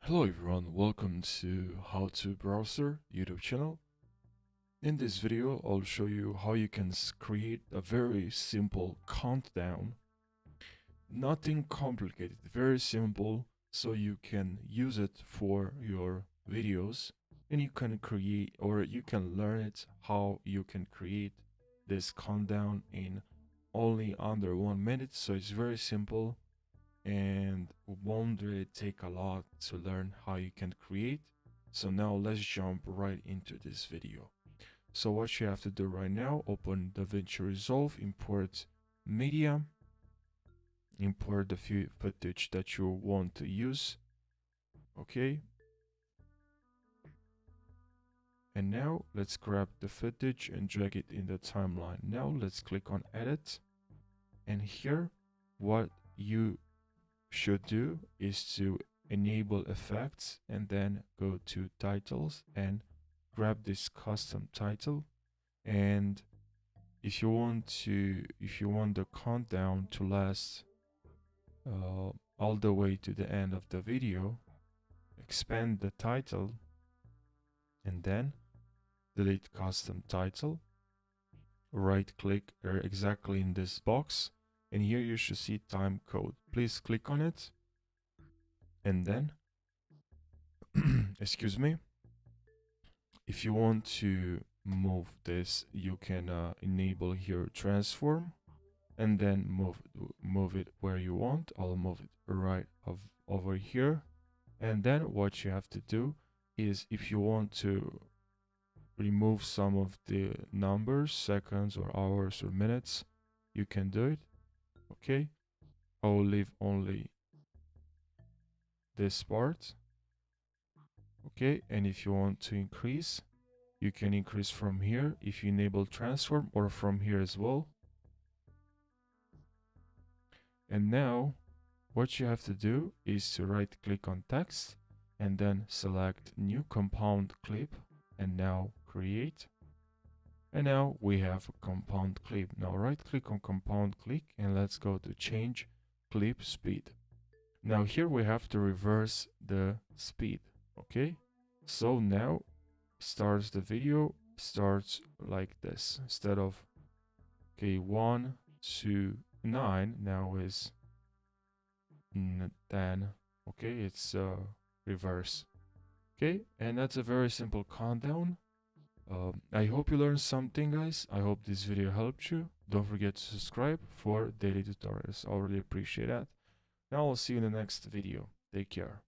Hello everyone, welcome to HowToBrowser YouTube channel. In this video, I'll show you how you can create a very simple countdown. Nothing complicated, very simple, so you can use it for your videos and you can create, or you can learn it how you can create this countdown in only under 1 minute. So it's very simple and won't really take a lot to learn how you can create. So now let's jump right into this video. So what you have to do right now, open Davinci Resolve, import media, import the footage that you want to use. Okay. And now let's grab the footage and drag it in the timeline. Now let's click on edit. And here, what you should do is to enable effects and then go to titles and grab this custom title. And if you want the countdown to last all the way to the end of the video, expand the title and then delete custom title, right click exactly in this box, and here you should see time code. Please click on it and then excuse me, if you want to move this, you can enable here transform and then move it where you want. I'll move it right over here. And then what you have to do is, if you want to remove some of the numbers, seconds or hours or minutes, you can do it. Okay, I will leave only this part. Okay, and if you want to increase, you can increase from here if you enable transform, or from here as well. And now what you have to do is to right click on text and then select new compound clip and now create. And now we have a compound clip. Now right click on compound clip and let's go to change clip speed. Now here we have to reverse the speed. Okay, so now starts the video starts like this. Instead of 1 2 9, now is 10. Okay, it's reverse. Okay, and that's a very simple countdown. I hope you learned something, guys. I hope this video helped you. Don't forget to subscribe for daily tutorials. I really appreciate that. Now I'll see you in the next video. Take care.